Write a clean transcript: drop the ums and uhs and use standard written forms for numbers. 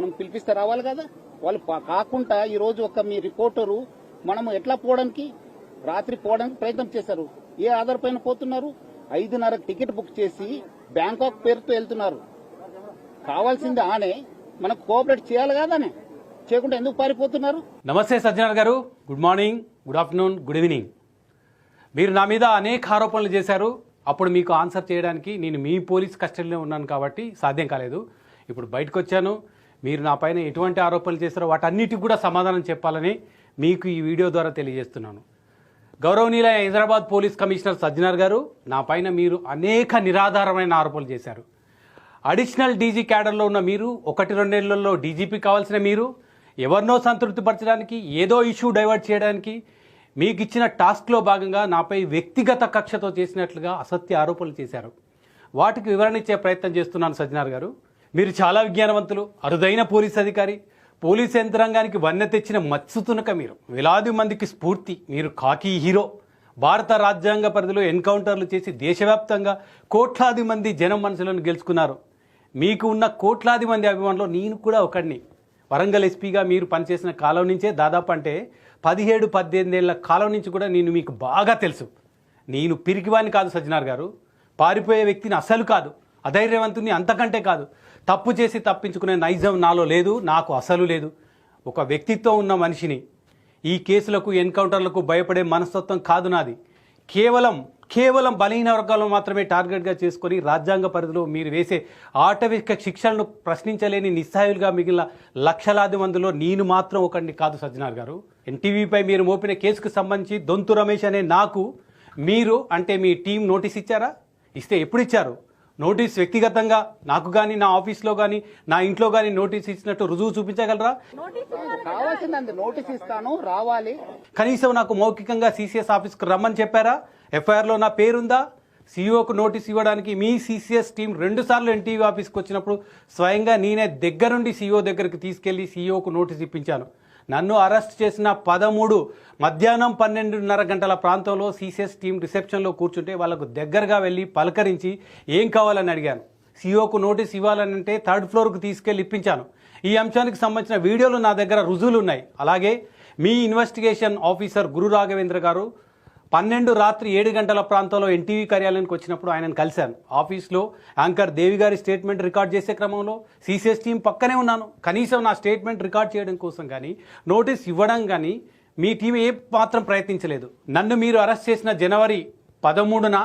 మనం పిలిపిస్తే రావాలి కదా. వాళ్ళు కాకుండా ఈరోజు ఒక మీ రిపోర్టరు మనం ఎట్లా పోవడానికి రాత్రి పోవడానికి ప్రయత్నం చేశారు. ఏ ఆధార్ పైన పోతున్నారు? 5:30 టికెట్ బుక్ చేసి బ్యాంకాక్ పేరుతో వెళ్తున్నారు. కావాల్సింది ఆనే మనకు కోఆపరేట్ చేయాలి కాదనే, చేయకుండా ఎందుకు పారిపోతున్నారు? నమస్తే సజ్జనార్ గారు, good morning, good afternoon, good evening. మీరు నా మీద అనేక ఆరోపణలు చేశారు. అప్పుడు మీకు ఆన్సర్ చేయడానికి నేను మీ పోలీస్ కస్టడీలో ఉన్నాను కాబట్టి సాధ్యం కాలేదు. ఇప్పుడు బయటకు వచ్చాను. మీరు నా పైన ఎటువంటి ఆరోపణలు చేశారో వాటన్నిటికి కూడా సమాధానం చెప్పాలని మీకు ఈ వీడియో ద్వారా తెలియజేస్తున్నాను. గౌరవనీయుల హైదరాబాద్ పోలీస్ కమిషనర్ సజ్జనార్ గారు, నా పైన మీరు అనేక నిరాధారమైన ఆరోపణలు చేశారు. అడిషనల్ డీజీ క్యాడర్లో ఉన్న మీరు 1-2 నెలల్లో డీజీపీ కావాల్సిన మీరు ఎవరినో సంతృప్తిపరచడానికి, ఏదో ఇష్యూ డైవర్ట్ చేయడానికి మీకు ఇచ్చిన టాస్క్లో భాగంగా నాపై వ్యక్తిగత కక్షతో చేసినట్లుగా అసత్య ఆరోపణలు చేశారు. వాటికి వివరణ ఇచ్చే ప్రయత్నం చేస్తున్నాను సజ్జనార్ గారు. మీరు చాలా విజ్ఞానవంతులు, అరుదైన పోలీస్ అధికారి, పోలీస్ యంత్రాంగానికి వన్నె తెచ్చిన మత్సుతునక మీరు, వేలాది మందికి స్ఫూర్తి. మీరు కాకి హీరో. భారత రాజ్యాంగ పరిధిలో ఎన్కౌంటర్లు చేసి దేశవ్యాప్తంగా కోట్లాది మంది జనం మనసులను గెలుచుకున్నారు. మీకు ఉన్న కోట్లాది మంది అభిమానులు నేను కూడా ఒకడిని. వరంగల్ ఎస్పీగా మీరు పనిచేసిన కాలం నుంచే దాదాపు అంటే 17-18 ఏళ్ల కాలం నుంచి కూడా నేను మీకు బాగా తెలుసు. నేను పిరికివాణ్ణి కాదు సజ్జనార్ గారు, పారిపోయే వ్యక్తిని అసలు కాదు, అధైర్యవంతుని అంతకంటే కాదు. తప్పు చేసి తప్పించుకునే నైజం నాలో లేదు, నాకు అసలు లేదు. ఒక వ్యక్తిత్వం ఉన్న మనిషిని. ఈ కేసులకు, ఎన్కౌంటర్లకు భయపడే మనస్తత్వం కాదు నాది. కేవలం బలహీన వర్గాలను మాత్రమే టార్గెట్గా చేసుకొని రాజ్యాంగ పరిధిలో మీరు వేసే ఆటవిక శిక్షలను ప్రశ్నించలేని నిస్సహాయులుగా మిగిలిన లక్షలాది మందిలో నేను మాత్రం ఒకడిని కాదు సజ్జనార్ గారు. ఎన్టీవీపై మీరు మోపిన కేసుకు సంబంధించి దొంతు రమేష్ అనే నాకు మీరు అంటే మీ టీం నోటీస్ ఇచ్చారా? ఇస్తే ఎప్పుడు ఇచ్చారు? నోటీస్ వ్యక్తిగతంగా నాకు కానీ, నా ఆఫీస్లో కానీ, నా ఇంట్లో కానీ నోటీస్ ఇచ్చినట్టు రుజువు చూపించగలరా? కావాల్సింది నోటీస్ ఇస్తాను, రావాలి. కనీసం నాకు మౌఖికంగా సిసిఎస్ ఆఫీస్కి రమ్మని చెప్పారా? ఎఫ్ఐఆర్లో నా పేరుందా? సీఈఓకు నోటీస్ ఇవ్వడానికి మీ సిసిఎస్ టీం 2 సార్లు ఎన్టీవీ ఆఫీస్కి వచ్చినప్పుడు స్వయంగా నేనే దగ్గరుండి సీఈఓ దగ్గరికి తీసుకెళ్లి సీఈఓకు నోటీస్ ఇప్పించాను. నన్ను అరెస్ట్ చేసిన 13 మధ్యాహ్నం 12:30 గంటల ప్రాంతంలో సిసిఎస్ టీం రిసెప్షన్లో కూర్చుంటే వాళ్ళకు దగ్గరగా వెళ్ళి పలకరించి ఏం కావాలని అడిగాను. సీఈఓకు నోటీస్ ఇవ్వాలనంటే 3rd ఫ్లోర్కు తీసుకెళ్లి ఇప్పించాను. ఈ అంశానికి సంబంధించిన వీడియోలు నా దగ్గర రుజువులు ఉన్నాయి. అలాగే మీ ఇన్వెస్టిగేషన్ ఆఫీసర్ గురు రాఘవేంద్ర గారు 12 రాత్రి 7 గంటల ప్రాంతంలో ఎన్టీవీ కార్యాలయానికి వచ్చినప్పుడు ఆయనను కలిశాను. ఆఫీస్లో యాంకర్ దేవి గారి స్టేట్మెంట్ రికార్డ్ చేసే క్రమంలో సిసిఎస్ టీం పక్కనే ఉన్నాను. కనీసం నా స్టేట్మెంట్ రికార్డ్ చేయడం కోసం కానీ, నోటీస్ ఇవ్వడం కానీ మీ టీం ఏ మాత్రం ప్రయత్నించలేదు. నన్ను మీరు అరెస్ట్ చేసిన జనవరి 13న